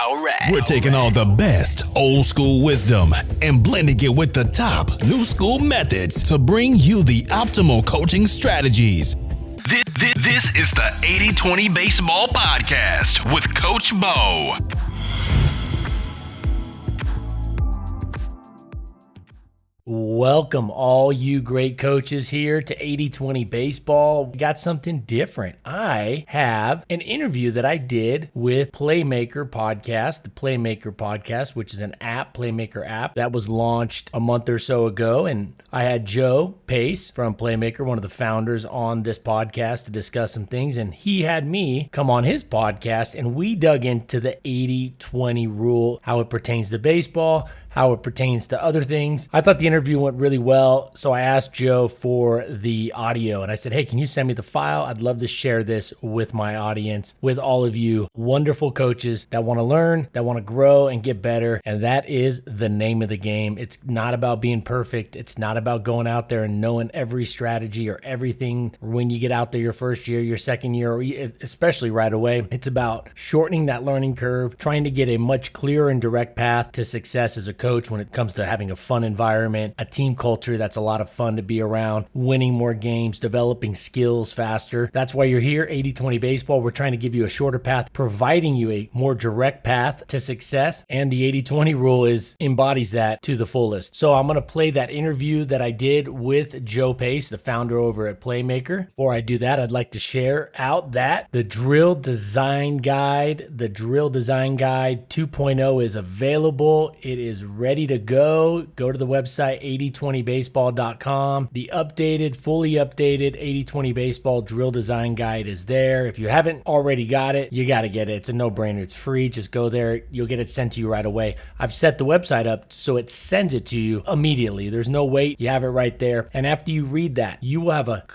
All right. We're taking all the best old school wisdom and blending it with the top new school methods to bring you the optimal coaching strategies. This is the 80-20 Baseball Podcast with Coach Bo. Welcome all you great coaches here to 80-20 Baseball. We got something different. I have an interview that I did with Playmaker podcast, the Playmaker podcast, which is an app, Playmaker app that was launched a month or so ago. And I had Joe Pace from Playmaker, one of the founders, on this podcast to discuss some things. And he had me come on his podcast and we dug into the 80-20 rule, how it pertains to baseball, how it pertains to other things. I thought the interview went really well, so I asked Joe for the audio, and I said, hey, can you send me the file? I'd love to share this with my audience, with all of you wonderful coaches that want to learn, that want to grow and get better, and that is the name of the game. It's not about being perfect. It's not about going out there and knowing every strategy or everything when you get out there your first year, your second year, or especially right away. It's about shortening that learning curve, trying to get a much clearer and direct path to success as a coach when it comes to having a fun environment, a team culture that's a lot of fun to be around, winning more games, developing skills faster. That's why you're here, 80-20 Baseball. We're trying to give you a shorter path, providing you a more direct path to success. And the 80-20 rule embodies that to the fullest. So I'm going to play that interview that I did with Joe Pace, the founder over at Playmaker. Before I do that, I'd like to share out that the Drill Design Guide 2.0 is available. It is ready to go. Go to the website 8020baseball.com. The fully updated 80-20 Baseball Drill Design Guide is there. If you haven't already got it, you got to get it. It's a no-brainer. It's free. Just go there. You'll get it sent to you right away. I've set the website up so it sends it to you immediately. There's no wait. You have it right there. And after you read that, you will have a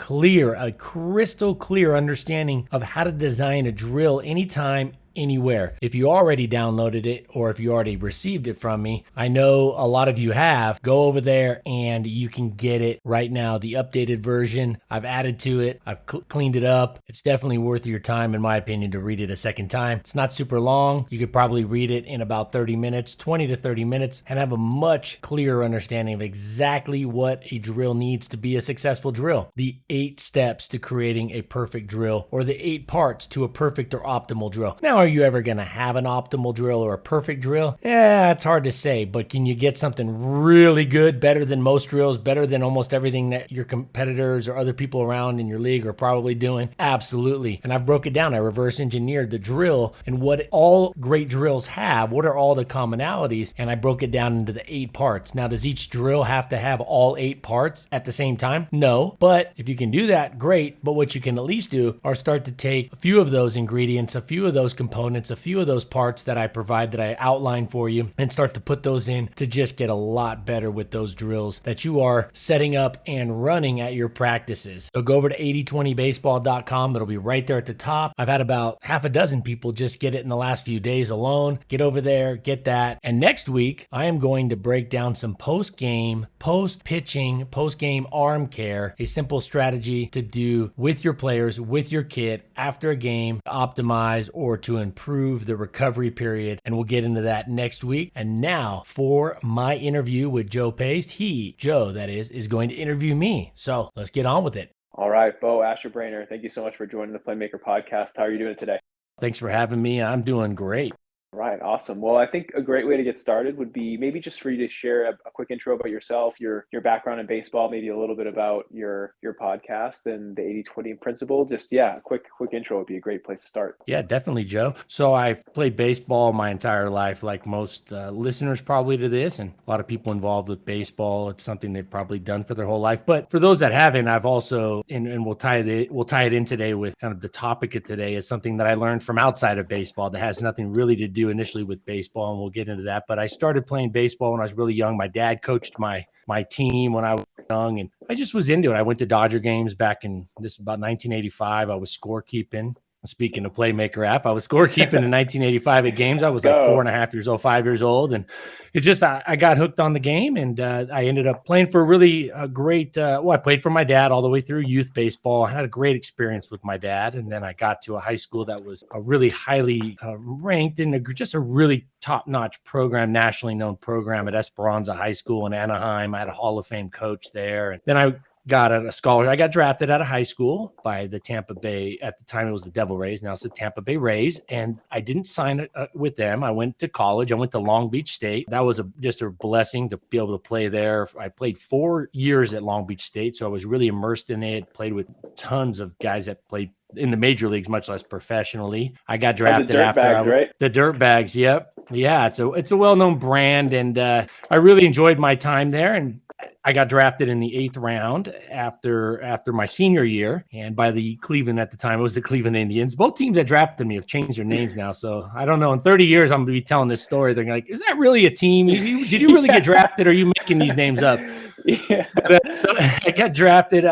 crystal clear understanding of how to design a drill anytime, anywhere. If you already downloaded it or if you already received it from me, I know a lot of you have, go over there and you can get it right now. The updated version, I've added to it. I've cleaned it up. It's definitely worth your time, in my opinion, to read it a second time. It's not super long. You could probably read it in about 30 minutes, 20 to 30 minutes, and have a much clearer understanding of exactly what a drill needs to be a successful drill. The 8 steps to creating a perfect drill, or the 8 parts to a perfect or optimal drill. Now, are you ever going to have an optimal drill or a perfect drill? Yeah, it's hard to say, but can you get something really good, better than most drills, better than almost everything that your competitors or other people around in your league are probably doing? Absolutely. And I've broke it down. I reverse engineered the drill and what all great drills have. What are all the commonalities? And I broke it down into the 8 parts. Now, does each drill have to have all 8 parts at the same time? No, but if you can do that, great. But what you can at least do are start to take a few of those ingredients, a few of those components, a few of those parts that I provide, that I outline for you, and start to put those in to just get a lot better with those drills that you are setting up and running at your practices. So go over to 8020baseball.com. It'll be right there at the top. I've had about half a dozen people just get it in the last few days alone. Get over there, get that. And next week, I am going to break down some post-game, post-pitching, post-game arm care, a simple strategy to do with your players, with your kit after a game, to optimize or to improve the recovery period. And we'll get into that next week. And now for my interview with Joe Pace. Joe, is going to interview me. So let's get on with it. All right, Bo Asher-Brainer, thank you so much for joining the Playmaker podcast. How are you doing today? Thanks for having me. I'm doing great. Right, awesome. Well, I think a great way to get started would be maybe just for you to share a quick intro about yourself, your background in baseball, maybe a little bit about your podcast and the 80-20 principle. Just, a quick intro would be a great place to start. Yeah, definitely, Joe. So I've played baseball my entire life, like most listeners probably to this, and a lot of people involved with baseball. It's something they've probably done for their whole life. But for those that haven't, I've also, and we'll tie it in today with kind of the topic of today, is something that I learned from outside of baseball that has nothing really to do initially with baseball, and we'll get into that. But I started playing baseball when I was really young. My dad coached my team when I was young, and I just was into it. I went to Dodger games back in about 1985. I was scorekeeping Speaking of Playmaker app, I was scorekeeping in 1985 at games. I was like 4.5 years old, 5 years old. And it just, I got hooked on the game, and I ended up playing for a really great, I played for my dad all the way through youth baseball. I had a great experience with my dad. And then I got to a high school that was a really highly ranked and just a really top-notch program, nationally known program at Esperanza High School in Anaheim. I had a Hall of Fame coach there. And then I got a scholarship. I got drafted out of high school by the Tampa Bay. At the time, it was the Devil Rays. Now it's the Tampa Bay Rays. And I didn't sign with them. I went to college. I went to Long Beach State. That was just a blessing to be able to play there. I played 4 years at Long Beach State, so I was really immersed in it. Played with tons of guys that played in the major leagues, much less professionally. I got drafted after the Dirtbags. Yep. Yeah. It's a well-known brand. And I really enjoyed my time there. And I got drafted in the 8th round after my senior year, and by the Cleveland at the time, it was the Cleveland Indians. Both teams that drafted me have changed their names now, so I don't know. In 30 years, I'm going to be telling this story. They're like, "Is that really a team? Did you really get drafted? Or are you making these names up?" Yeah. So I got drafted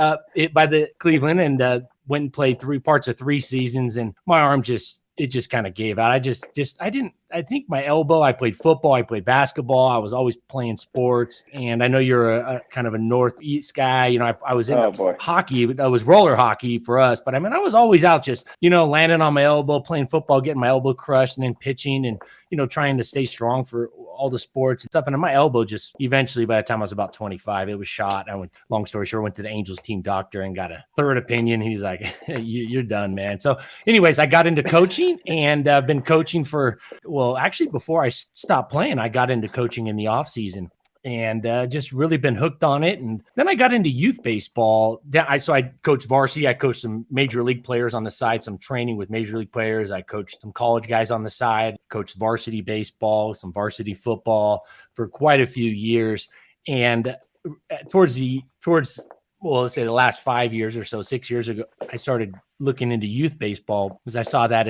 by the Cleveland and went and played 3 parts of 3 seasons, and my arm just kind of gave out. I think my elbow, I played football, I played basketball. I was always playing sports. And I know you're a kind of a Northeast guy. You know, I was in hockey. That was roller hockey for us. But I mean, I was always out just, landing on my elbow, playing football, getting my elbow crushed, and then pitching and, trying to stay strong for all the sports and stuff. And my elbow just eventually, by the time I was about 25, it was shot. Long story short, went to the Angels team doctor and got a third opinion. He's like, you're done, man. So anyways, I got into coaching, and I've been coaching actually, before I stopped playing, I got into coaching in the off season, and just really been hooked on it. And then I got into youth baseball. So I coached varsity. I coached some major league players on the side, some training with major league players. I coached some college guys on the side, coached varsity baseball, some varsity football for quite a few years. And towards let's say the last 5 years or so, 6 years ago, I started looking into youth baseball because I saw that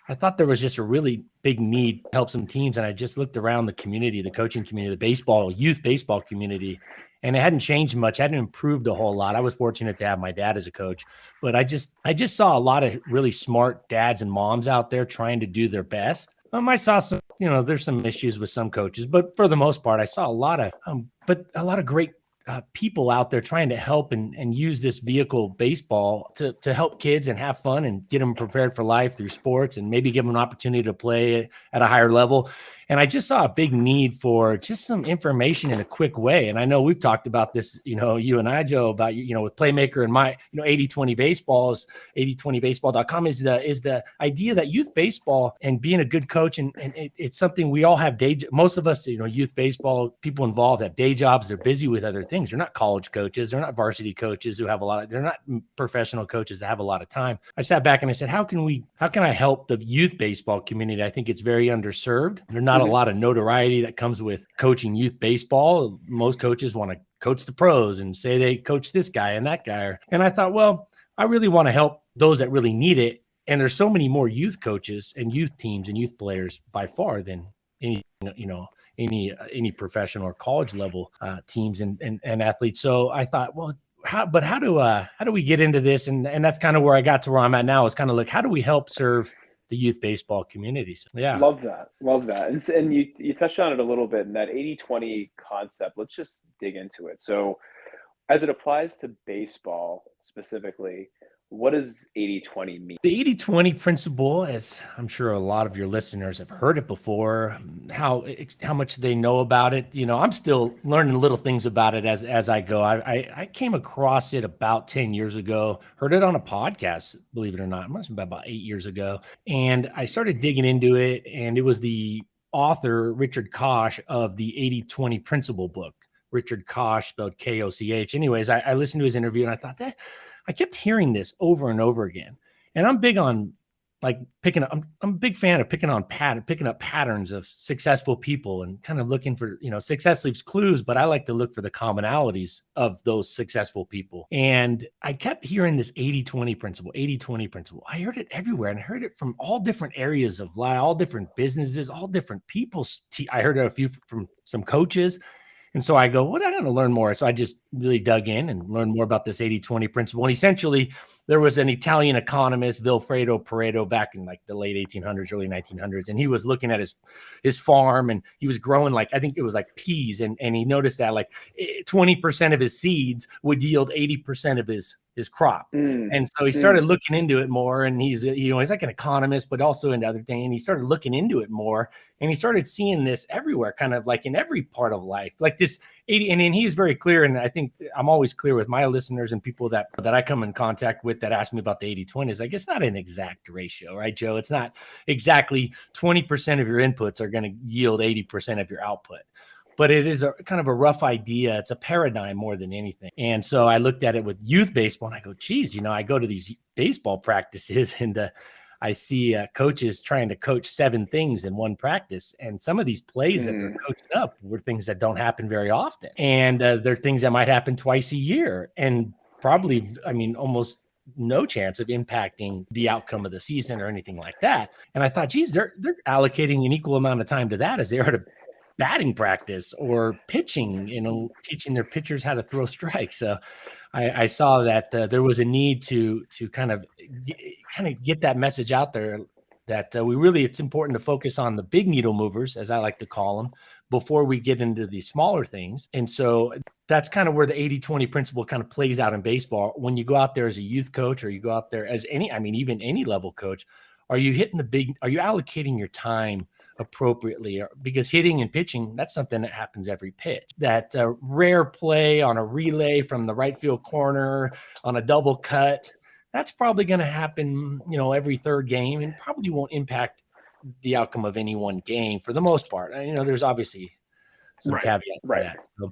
I thought there was just a really big need to help some teams. And I just looked around the community, the coaching community, the youth baseball community, and it hadn't changed much. Hadn't improved a whole lot. I was fortunate to have my dad as a coach, but I just saw a lot of really smart dads and moms out there trying to do their best. I saw some, there's some issues with some coaches, but for the most part, I saw a lot of great people out there trying to help and use this vehicle baseball to help kids and have fun and get them prepared for life through sports, and maybe give them an opportunity to play at a higher level. And I just saw a big need for just some information in a quick way. And I know we've talked about this, you and I, Joe, about, with Playmaker and my, 80/20 baseballs, 8020baseball.com is the idea that youth baseball and being a good coach, and it's something we all have most of us, youth baseball people involved have day jobs. They're busy with other things. They're not college coaches. They're not varsity coaches who have they're not professional coaches that have a lot of time. I sat back and I said, how can I help the youth baseball community? I think it's very underserved. They're not a lot of notoriety that comes with coaching youth baseball. Most coaches want to coach the pros and say they coach this guy and that guy. And I thought, well, I really want to help those that really need it. And there's so many more youth coaches and youth teams and youth players by far than any professional or college level teams and athletes. So I thought, well, how do we get into this? And that's kind of where I got to where I'm at now, is kind of like, how do we help serve the youth baseball community? So, yeah. Love that. And you touched on it a little bit in that 80/20 concept. Let's just dig into it. So as it applies to baseball specifically, what does 80/20 mean? The 80/20 principle, as I'm sure a lot of your listeners have heard it before, how much they know about it. I'm still learning little things about it as I go. I came across it about 10 years ago, heard it on a podcast, believe it or not. It must have been about 8 years ago. And I started digging into it, and it was the author, Richard Koch, of the 80/20 principle book. Richard Koch, spelled Koch. Anyways, I listened to his interview, and I thought that I kept hearing this over and over again. And I'm big on I'm a big fan of picking up patterns of successful people and kind of looking for, success leaves clues, but I like to look for the commonalities of those successful people. And I kept hearing this 80/20 principle. I heard it everywhere, and I heard it from all different areas of life, all different businesses, all different people. I heard it a few from some coaches. And so I go, what am I going to learn more? So I just really dug in and learned more about this 80-20 principle. And essentially, there was an Italian economist, Vilfredo Pareto, back in like the late 1800s, early 1900s. And he was looking at his farm, and he was growing like, I think it was like peas. And he noticed that like 20% of his seeds would yield 80% of his crop. And so he started looking into it more, and he's like an economist, but also into other things. And he started looking into it more, and he started seeing this everywhere, kind of like in every part of life, like this 80. And he is very clear. And I think I'm always clear with my listeners and people that I come in contact with that ask me about the 80-20 is like, it's not an exact ratio, right, Joe? It's not exactly 20% of your inputs are going to yield 80% of your output. But it is a kind of a rough idea. It's a paradigm more than anything. And so I looked at it with youth baseball, and I go, geez, I go to these baseball practices, and I see coaches trying to coach 7 things in one practice. And some of these plays that they're coaching up were things that don't happen very often. And they're things that might happen twice a year, and probably, almost no chance of impacting the outcome of the season or anything like that. And I thought, geez, they're allocating an equal amount of time to that as they are to batting practice or pitching, teaching their pitchers how to throw strikes. So I saw that there was a need to kind of get that message out there that it's important to focus on the big needle movers, as I like to call them, before we get into the smaller things. And so that's kind of where the 80-20 principle kind of plays out in baseball. When you go out there as a youth coach, or you go out there as even any level coach, are you allocating your time appropriately? Because hitting and pitching, that's something that happens every pitch. That rare play on a relay from the right field corner on a double cut, that's probably going to happen, every third game, and probably won't impact the outcome of any one game for the most part. There's obviously some caveats to that. So,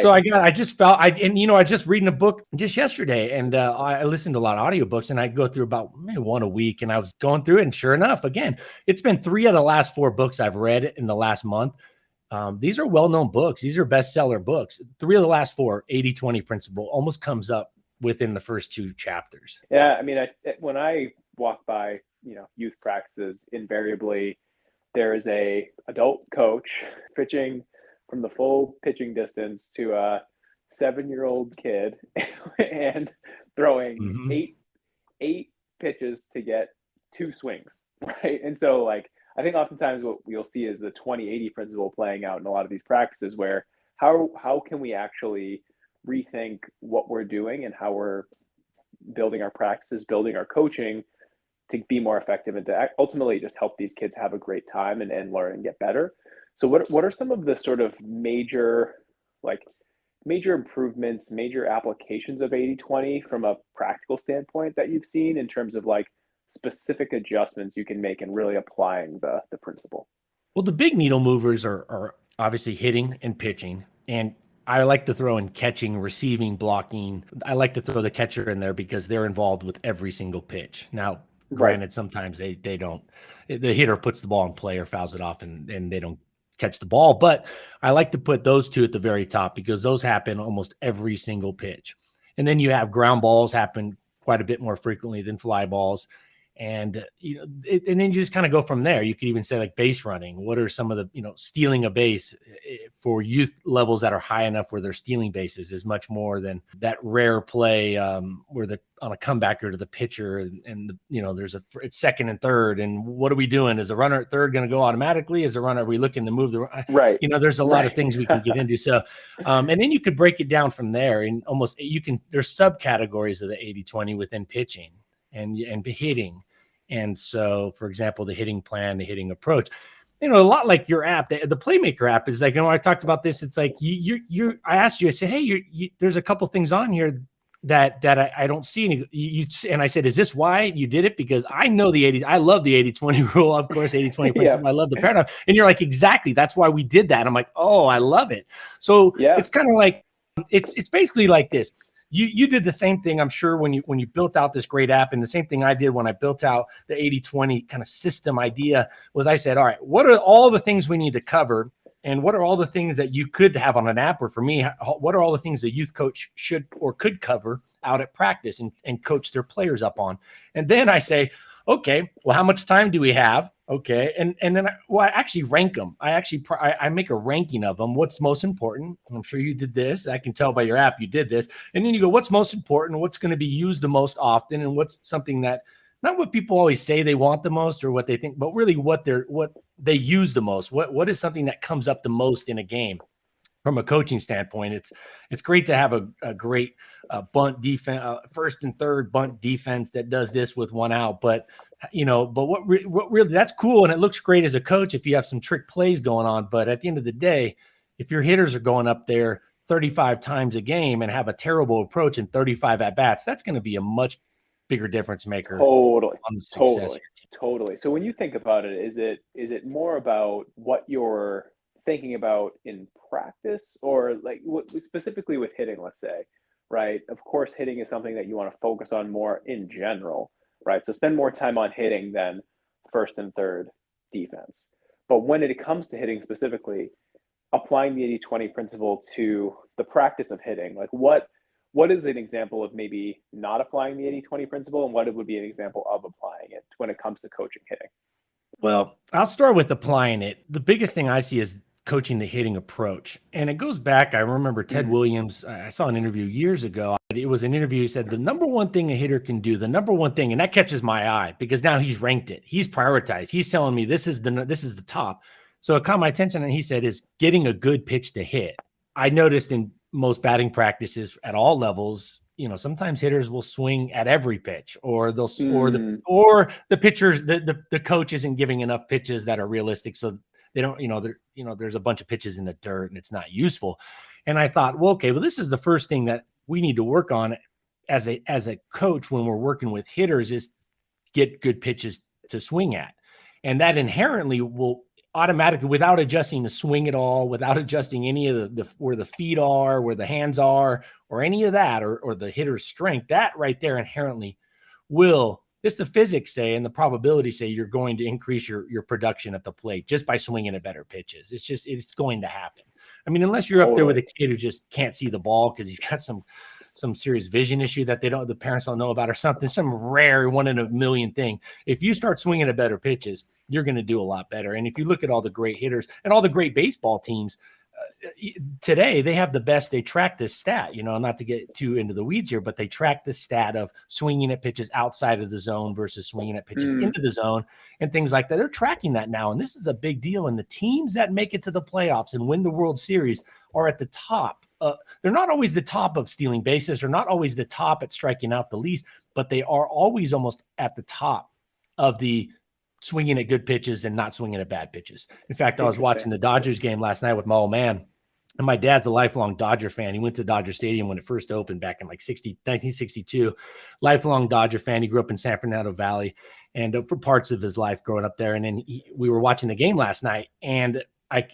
so I just reading a book just yesterday, and I listened to a lot of audiobooks, and I go through about maybe one a week, and I was going through it, and sure enough, again, it's been 3 of the last 4 books I've read in the last month. These are well-known books. These are bestseller books. 3 of the last 4, 80-20 principle almost comes up within the first 2 chapters. Yeah. When I walk by, youth practices, invariably there is a adult coach pitching from the full pitching distance to a 7-year-old kid and throwing 8 pitches to get 2 swings, right? And so, like, I think oftentimes what you'll see is the 20-80 principle playing out in a lot of these practices, where how can we actually rethink what we're doing and how we're building our practices, building our coaching to be more effective and to ultimately just help these kids have a great time and learn and get better. So what are some of the sort of major improvements, major applications of 80-20 from a practical standpoint that you've seen in terms of like specific adjustments you can make in really applying the principle? Well, the big needle movers are obviously hitting and pitching. And I like to throw in catching, receiving, blocking. I like to throw the catcher in there because they're involved with every single pitch. Now, granted, sometimes they don't. The hitter puts the ball in play or fouls it off, and they don't catch the ball. But I like to put those 2 at the very top because those happen almost every single pitch. And then you have ground balls happen quite a bit more frequently than fly balls. And, and then you just kind of go from there. You could even say like base running. What are some of the, stealing a base for youth levels that are high enough where they're stealing bases is much more than that rare play where on a comebacker to the pitcher and there's it's second and third. And what are we doing? Is the runner at third going to go automatically? Is the runner, are we looking to move the right? There's a lot of things we can get into. So, and then you could break it down from there, and there's subcategories of the 80-20 within pitching and hitting. And so, for example, the hitting plan, the hitting approach, a lot like your app, the Playmaker app is like, I talked about this. It's like I asked you, I said, hey, there's a couple things on here that I don't see any. And I said, is this why you did it? Because I know I love the 80-20 rule, of course, 80-20 principle. I love the paradigm. And you're like, exactly. That's why we did that. I'm like, oh, I love it. So it's kind of like, it's basically like this. You did the same thing, I'm sure, when you built out this great app, and the same thing I did when I built out the 80-20 kind of system idea was I said, all right, what are all the things we need to cover, and what are all the things that you could have on an app, or for me, what are all the things the youth coach should or could cover out at practice and coach their players up on? And then I say, okay, well, how much time do we have? Okay. And then I actually rank them. I make a ranking of them. What's most important? I'm sure you did this. I can tell by your app you did this. And then you go, what's most important? What's going to be used the most often? And what's something that not what people always say they want the most or what they think, but really what they use the most. What is something that comes up the most in a game? From a coaching standpoint, it's great to have a great bunt defense, first and third bunt defense that does this with one out. But what really that's cool and it looks great as a coach if you have some trick plays going on. But at the end of the day, if your hitters are going up there 35 times a game and have a terrible approach and 35 at bats, that's going to be a much bigger difference maker. Totally, on the success. totally. So when you think about it, is it more about what you're thinking about in practice, or like specifically with hitting, let's say, right? Of course, hitting is something that you want to focus on more in general, right? So spend more time on hitting than first and third defense. But when it comes to hitting specifically, applying the 80-20 principle to the practice of hitting, like what is an example of maybe not applying the 80-20 principle, and what it would be an example of applying it when it comes to coaching hitting? Well, I'll start with applying it. The biggest thing I see is coaching the hitting approach. And it goes back, I remember Ted Williams, I saw an interview years ago. It was an interview. He said, the number one thing a hitter can do, the number one thing, and that catches my eye because now he's ranked it. He's prioritized. He's telling me this is the top. So it caught my attention. And he said, is getting a good pitch to hit. I noticed in most batting practices at all levels, sometimes hitters will swing at every pitch, or they'll or the pitchers, the coach isn't giving enough pitches that are realistic. So they don't, there's a bunch of pitches in the dirt and it's not useful. And I thought, well, okay, this is the first thing that we need to work on as a coach when we're working with hitters is get good pitches to swing at. And that inherently will automatically, without adjusting the swing at all, without adjusting any of the where the feet are, where the hands are, or any of that, or the hitter's strength, that right there inherently will, just the physics say and the probability say you're going to increase your production at the plate just by swinging at better pitches. It's going to happen. I mean, unless you're up there with a kid who just can't see the ball because he's got some serious vision issue that the parents don't know about or something, some rare 1 in a million thing. If you start swinging at better pitches, you're going to do a lot better. And if you look at all the great hitters and all the great baseball teams, today they have the best. They track this stat, not to get too into the weeds here, but they track the stat of swinging at pitches outside of the zone versus swinging at pitches into the zone and things like that. They're tracking that now. And this is a big deal. And the teams that make it to the playoffs and win the World Series are at the top. They're not always the top of stealing bases. They're not always the top at striking out the least, but they are always almost at the top of the swinging at good pitches and not swinging at bad pitches. In fact, I was watching the Dodgers game last night with my old man, and my dad's a lifelong Dodger fan. He went to Dodger Stadium when it first opened back in 1962. Lifelong Dodger fan. He grew up in San Fernando Valley and for parts of his life growing up there. And then we were watching the game last night, and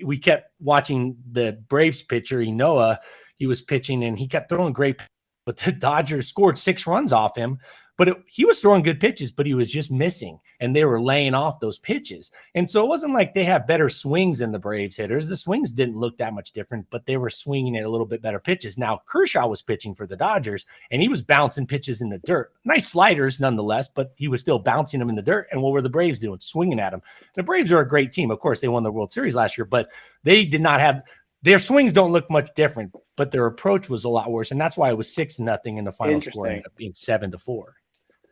we kept watching the Braves pitcher, Inoa. He was pitching, and he kept throwing great, but the Dodgers scored 6 runs off him. But he was throwing good pitches, but he was just missing, and they were laying off those pitches. And so it wasn't like they have better swings than the Braves hitters. The swings didn't look that much different, but they were swinging at a little bit better pitches. Now, Kershaw was pitching for the Dodgers, and he was bouncing pitches in the dirt. Nice sliders nonetheless, but he was still bouncing them in the dirt. And what were the Braves doing? Swinging at them. The Braves are a great team. Of course, they won the World Series last year, but they did not have – their swings don't look much different, but their approach was a lot worse. And that's why it was 6-0 in the final score, ended up being 7-4.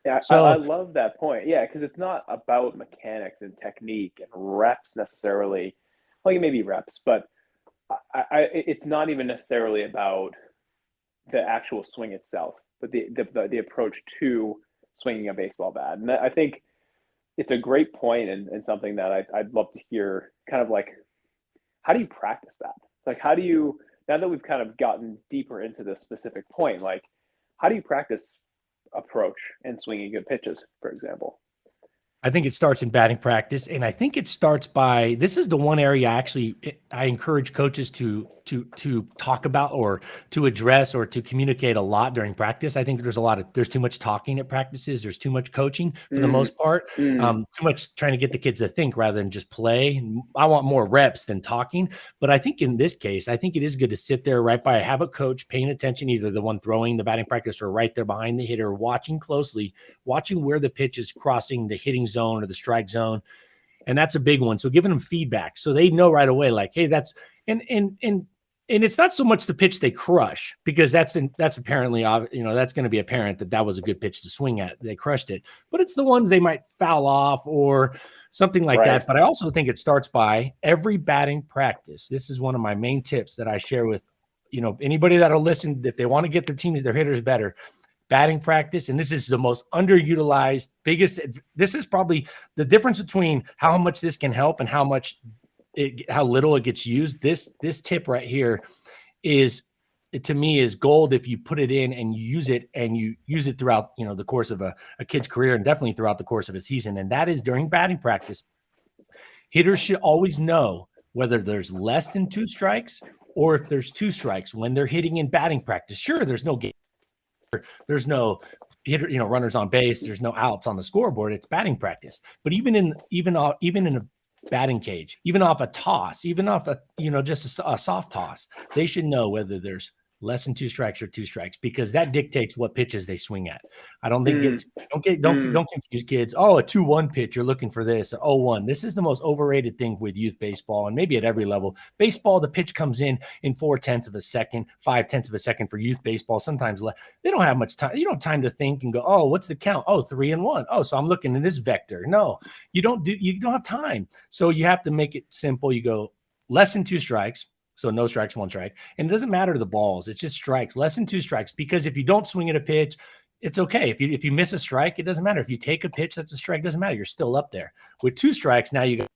Yeah, so, I love that point. Yeah, because it's not about mechanics and technique and reps necessarily. Well, maybe reps, but it's not even necessarily about the actual swing itself, but the approach to swinging a baseball bat. And I think it's a great point and something that I'd love to hear. Kind of like, how do you practice that? Like, how do you, now that we've kind of gotten deeper into this specific point, like, how do you practice approach and swinging good pitches, for example? I think it starts in batting practice, and I think it starts by, this is the one area I encourage coaches to talk about or to address or to communicate a lot during practice. I think there's too much talking at practices. There's too much coaching for the most part. Too much trying to get the kids to think rather than just play. I want more reps than talking. But I think in this case, I think it is good to sit there right by, have a coach paying attention, either the one throwing the batting practice or right there behind the hitter, watching closely, watching where the pitch is crossing the hitting zone or the strike zone. And that's a big one. So giving them feedback so they know right away, like, hey, that's and it's not so much the pitch they crush, because that's apparently, that's going to be apparent that was a good pitch to swing at. They crushed it, but it's the ones they might foul off or something like that. But I also think it starts by every batting practice. This is one of my main tips that I share with, anybody that'll listen, if they want to get their hitters better. Batting practice, and this is the most underutilized, this is probably the difference between how much this can help and how little it gets used. This tip right here to me is gold if you put it in and you use it throughout, the course of a kid's career, and definitely throughout the course of a season. And that is during batting practice. Hitters should always know whether there's less than 2 strikes or if there's 2 strikes when they're hitting in batting practice. Sure, there's no game. There's no hitter, runners on base. There's no outs on the scoreboard. It's batting practice. But even in a batting cage, even off a toss, even off just a soft toss, they should know whether there's less than 2 strikes or 2 strikes, because that dictates what pitches they swing at. I don't think don't confuse kids. Oh, a 2-1 pitch, you're looking for this. 0-1. This is the most overrated thing with youth baseball, and maybe at every level. Baseball, the pitch comes in 0.4 of a second, 0.5 of a second for youth baseball. Sometimes they don't have much time. You don't have time to think and go, oh, what's the count? Oh, 3-1. Oh, so I'm looking in this vector. No, you don't have time. So you have to make it simple. You go less than 2 strikes. So no strikes, 1 strike. And it doesn't matter the balls. It's just strikes, less than 2 strikes. Because if you don't swing at a pitch, it's okay. If you miss a strike, it doesn't matter. If you take a pitch that's a strike, it doesn't matter. You're still up there. With 2 strikes, now you got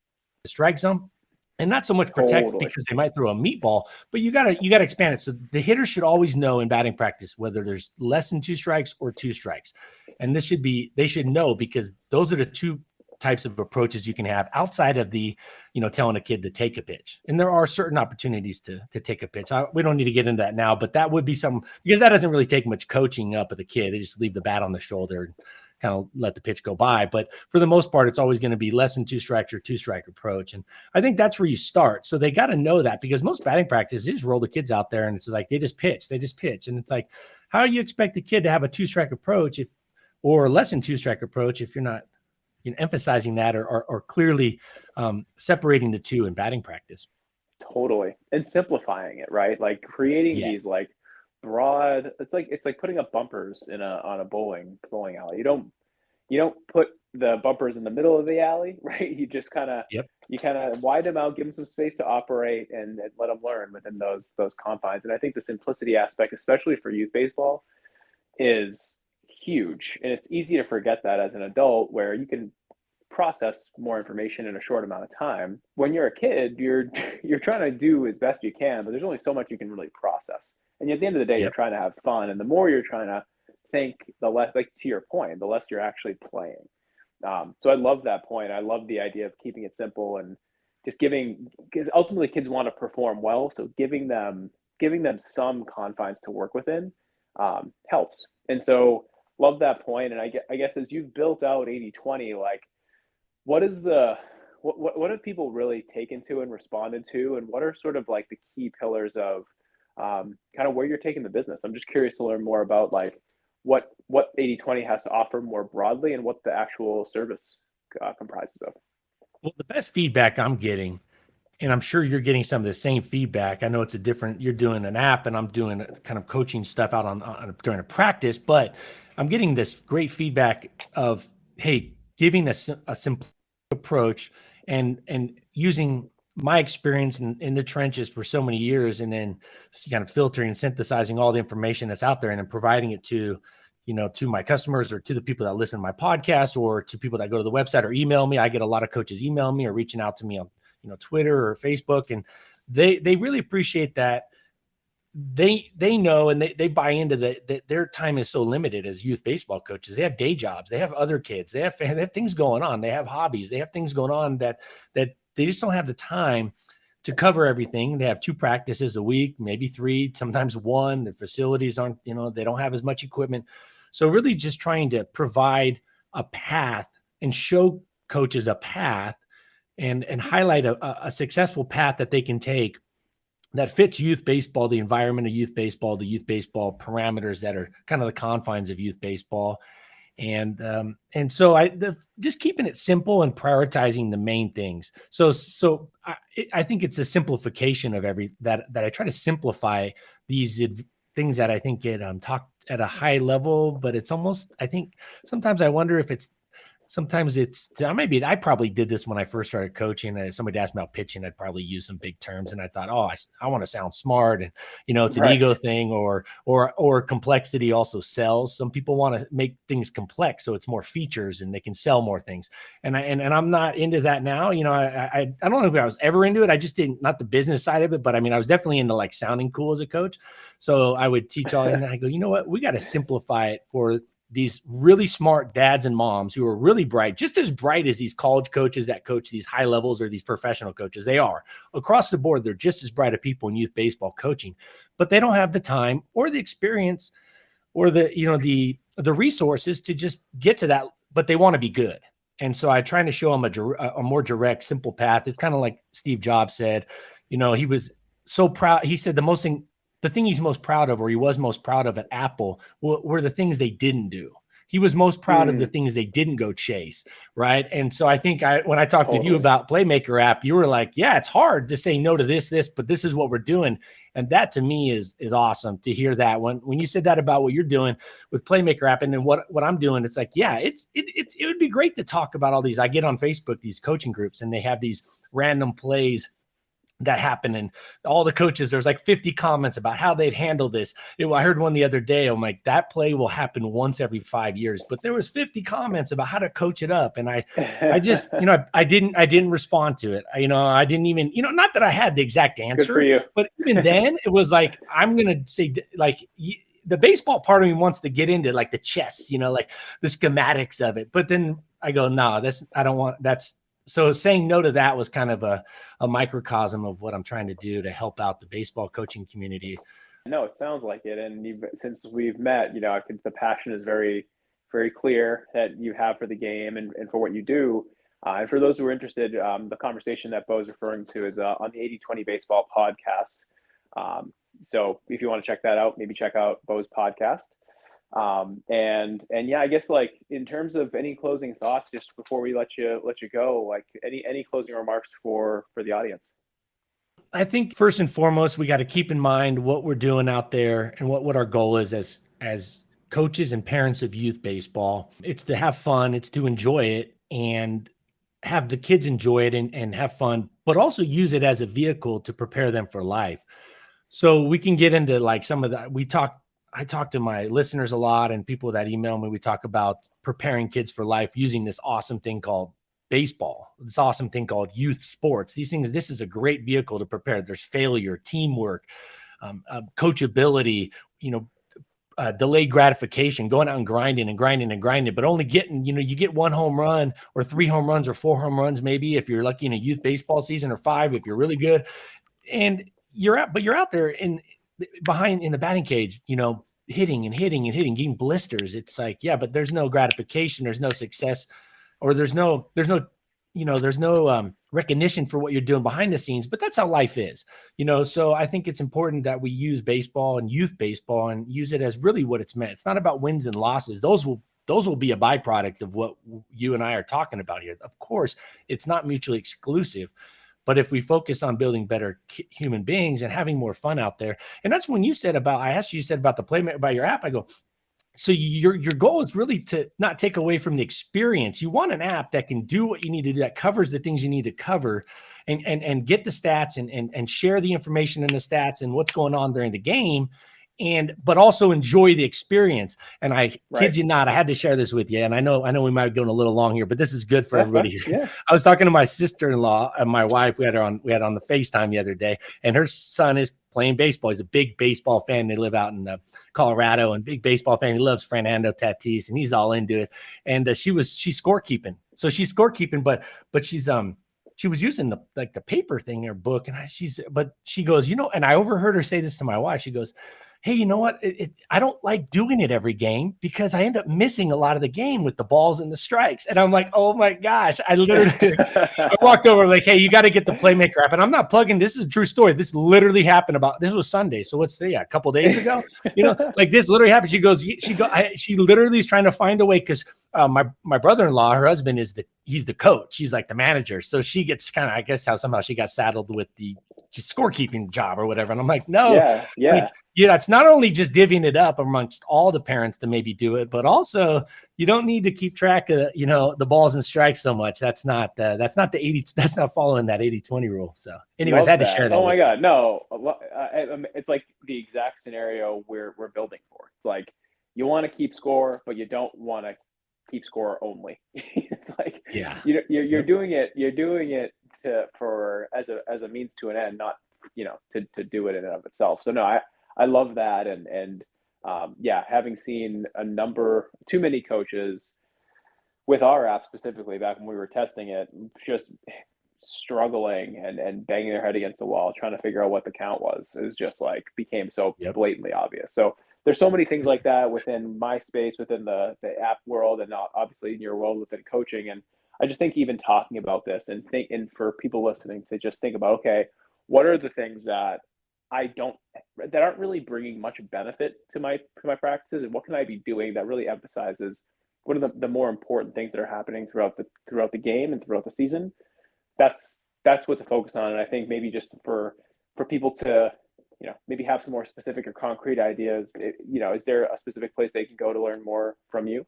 the strike zone. And not so much protect because they might throw a meatball, but you gotta expand it. So the hitter should always know in batting practice whether there's less than 2 strikes or 2 strikes. And they should know, because those are the 2 types of approaches you can have outside of the, telling a kid to take a pitch. And there are certain opportunities to take a pitch. We don't need to get into that now, but that would be something, because that doesn't really take much coaching up of the kid. They just leave the bat on the shoulder and kind of let the pitch go by. But for the most part, it's always going to be less than 2 strikes or 2 strike approach. And I think that's where you start. So they got to know that, because most batting practice, they just roll the kids out there and it's like, they just pitch. And it's like, how do you expect the kid to have a 2 strike approach or less than 2 strike approach if you're not emphasizing that or clearly separating the 2 in batting practice? Totally. And simplifying it, right? Like creating these like broad, it's like putting up bumpers on a bowling alley. You don't put the bumpers in the middle of the alley, right? You just kind of widen them out, give them some space to operate, and let them learn within those confines. And I think the simplicity aspect, especially for youth baseball, is huge. And it's easy to forget that as an adult, where you can process more information in a short amount of time. When you're a kid, you're trying to do as best you can, but there's only so much you can really process. And at the end of the day, you're trying to have fun. And the more you're trying to think, the less, like to your point, the less you're actually playing. So I love that point. I love the idea of keeping it simple and just because ultimately kids want to perform well. So giving them some confines to work within helps. And so love that point. And I guess as you've built out 80/20, like what have people really taken to and responded to, and what are sort of like the key pillars of kind of where you're taking the business? I'm just curious to learn more about like what 80/20 has to offer more broadly and what the actual service comprises of. Well, the best feedback I'm getting, and I'm sure you're getting some of the same feedback. I know you're doing an app and I'm doing kind of coaching stuff out on during a practice, but I'm getting this great feedback of, hey, giving a simple approach and using my experience in the trenches for so many years, and then kind of filtering and synthesizing all the information that's out there and then providing it to my customers or to the people that listen to my podcast or to people that go to the website or email me. I get a lot of coaches email me or reaching out to me on Twitter or Facebook, and they really appreciate that. They know and they buy into that their time is so limited as youth baseball coaches. They have day jobs, they have other kids, they have things going on, they have hobbies, they have things going on that they just don't have the time to cover everything. They have 2 practices a week, maybe 3, sometimes 1. The facilities aren't, they don't have as much equipment. So really just trying to provide a path and show coaches a path and highlight a successful path that they can take that fits youth baseball, the environment of youth baseball, the youth baseball parameters that are kind of the confines of youth baseball. And so just keeping it simple and prioritizing the main things. So I think it's a simplification of that I try to simplify these things that I think get talked at a high level, but it's almost, I think sometimes I wonder if sometimes it's maybe I probably did this when I first started coaching. And somebody asked me about pitching, I'd probably use some big terms, and I thought, oh, I want to sound smart, and it's an ego thing, or complexity also sells. Some people want to make things complex so it's more features and they can sell more things. And I'm not into that now. I don't know if I was ever into it. I just didn't, not the business side of it, but I mean, I was definitely into like sounding cool as a coach. So I would teach all, and I go, you know what, we got to simplify it for these really smart dads and moms who are really bright, just as bright as these college coaches that coach these high levels or these professional coaches. They are across the board. They're just as bright of people in youth baseball coaching, but they don't have the time or the experience or the resources to just get to that, but they want to be good. And so I try to show them a more direct, simple path. It's kind of like Steve Jobs said, he was so proud. He said the thing he's most proud of, or he was most proud of at Apple, were the things they didn't do. He was most proud of the things they didn't go chase, right? And so I think when I talked with you about Playmaker app, you were like, yeah, it's hard to say no to this, but this is what we're doing. And that to me is awesome to hear that. When you said that about what you're doing with Playmaker app and then what I'm doing, it's like, yeah, it would be great to talk about all these. I get on Facebook, these coaching groups, and they have these random plays that happen, and all the coaches, there's like 50 comments about how they'd handle this. I heard one the other day. I'm like, that play will happen once every 5 years, but there was 50 comments about how to coach it up. And I just, I didn't respond to it. I didn't even, not that I had the exact answer, but even then it was like, I'm going to say like, the baseball part of me wants to get into like the chess, like the schematics of it. But then I go, no, I don't want, that's, so saying no to that was kind of a microcosm of what I'm trying to do to help out the baseball coaching community. No, it sounds like it. And since we've met, I think the passion is very, very clear that you have for the game and for what you do. And for those who are interested, the conversation that Bo's referring to is on the 80/20 Baseball podcast. So if you want to check that out, maybe check out Bo's podcast. And yeah, I guess like in terms of any closing thoughts, just before we let you go, like any closing remarks for the audience. I think first and foremost, we got to keep in mind what we're doing out there and what our goal is as coaches and parents of youth baseball. It's to have fun. It's to enjoy it and have the kids enjoy it and have fun, but also use it as a vehicle to prepare them for life. So we can get into like some of that. I talk to my listeners a lot and people that email me. We talk about preparing kids for life using this awesome thing called baseball, this awesome thing called youth sports. These things, this is a great vehicle to prepare. There's failure, teamwork, coachability, delayed gratification, going out and grinding, but only getting, you get 1 home run or 3 home runs or 4 home runs, maybe if you're lucky in a youth baseball season, or 5 if you're really good. And you're out there behind in the batting cage, hitting, getting blisters. It's like, yeah, but there's no gratification, there's no success, or there's no recognition for what you're doing behind the scenes. But that's how life is, so I think it's important that we use baseball and youth baseball and use it as really what it's meant. It's not about wins and losses. Those will be a byproduct of what you and I are talking about here. Of course, it's not mutually exclusive. But if we focus on building better human beings and having more fun out there, and that's when I asked you said about the Playmaker, about your app, I go, so your goal is really to not take away from the experience. You want an app that can do what you need to do, that covers the things you need to cover and get the stats and share the information in the stats and what's going on during the game. But also enjoy the experience. And I kid you not, I had to share this with you. And I know we might be going a little long here, but this is good for everybody. Yeah. I was talking to my sister-in-law and my wife. We had on the FaceTime the other day, and her son is playing baseball. He's a big baseball fan. They live out in Colorado, and big baseball fan. He loves Fernando Tatis, and he's all into it. And she's scorekeeping. So she's scorekeeping, but she's she was using the paper thing in her book, and she goes, and I overheard her say this to my wife. She goes, hey, you know what? I don't like doing it every game because I end up missing a lot of the game with the balls and the strikes. And I'm like, oh my gosh, I literally I walked over like, hey, you got to get the Playmaker app. And I'm not plugging. This is a true story. This literally happened this was Sunday. So what's a couple days ago, like this literally happened. She literally is trying to find a way because my brother-in-law, her husband he's the coach. He's like the manager. So she gets kind of, I guess how somehow she got saddled with the scorekeeping job or whatever. And I'm like, no, it's not only just divvying it up amongst all the parents to maybe do it, but also you don't need to keep track of, the balls and strikes so much. That's not the 80, that's not following that 80-20 rule. So anyways, I had to share that. Oh my God. No, it's like the exact scenario we're building for. It's like, you want to keep score, but you don't want to keep score only. It's like, you're doing it as a means to an end, not to do it in and of itself. So no, I love that, and having seen too many coaches with our app specifically back when we were testing it, just struggling and banging their head against the wall trying to figure out what the count was. It was just like became so blatantly obvious. So there's so many things like that within my space, within the app world, and obviously in your world within coaching. And I just think even talking about this and for people listening to just think about, okay, what are the things that aren't really bringing much benefit to my practices, and what can I be doing that really emphasizes what are the more important things that are happening throughout the game and throughout the season. That's what to focus on. And I think maybe just for people to maybe have some more specific or concrete ideas, is there a specific place they can go to learn more from you?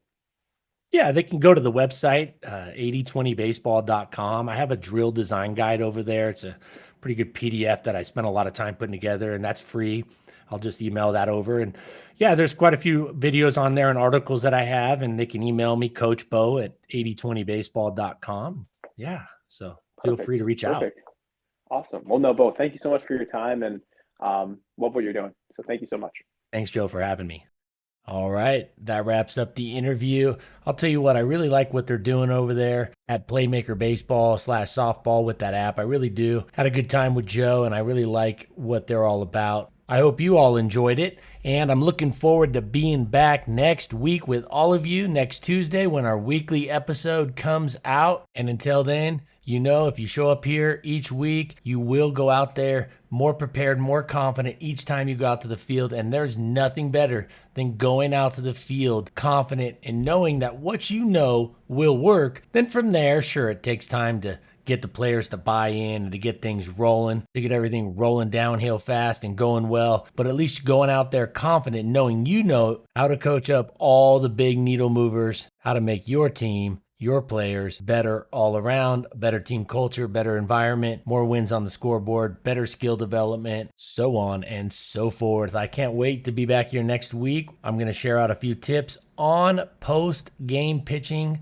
Yeah, they can go to the website, 8020baseball.com. I have a drill design guide over there. It's a pretty good PDF that I spent a lot of time putting together, and that's free. I'll just email that over. And there's quite a few videos on there and articles that I have, and they can email me, Coach Bo at 8020baseball.com. Yeah, so feel free to reach out. Awesome. Well, no, Bo, thank you so much for your time, and love what you're doing. So thank you so much. Thanks, Joe, for having me. All right, that wraps up the interview. I'll tell you what, I really like what they're doing over there at Playmaker Baseball /softball with that app. I really do. Had a good time with Joe, and I really like what they're all about. I hope you all enjoyed it, and I'm looking forward to being back next week with all of you next Tuesday when our weekly episode comes out. And until then, if you show up here each week, you will go out there more prepared, more confident each time you go out to the field. And there's nothing better than going out to the field confident and knowing that what you know will work. Then from there, sure, it takes time to get the players to buy in and to get things rolling, to get everything rolling downhill fast and going well. But at least going out there confident, knowing you know how to coach up all the big needle movers, how to make your team, your players better all around, better team culture, better environment, more wins on the scoreboard, better skill development, so on and so forth. I can't wait to be back here next week. I'm going to share out a few tips on post-game pitching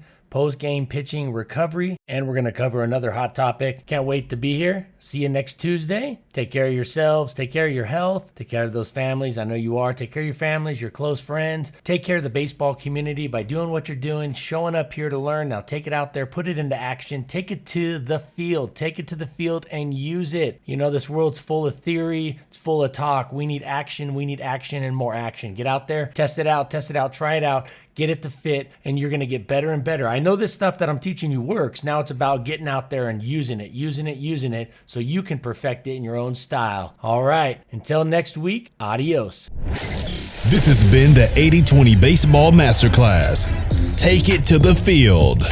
recovery, and we're going to cover another hot topic. Can't wait to be here. See you next Tuesday. Take care of yourselves. Take care of your health. Take care of those families. I know you are. Take care of your families, your close friends. Take care of the baseball community by doing what you're doing, showing up here to learn. Now take it out there, put it into action, take it to the field. Take it to the field and use it. This world's full of theory. It's full of talk. We need action and more action. Get out there, test it out, try it out. Get it to fit, and you're going to get better and better. I know this stuff that I'm teaching you works. Now it's about getting out there and using it so you can perfect it in your own style. All right, until next week, adios. This has been the 80-20 Baseball Masterclass. Take it to the field.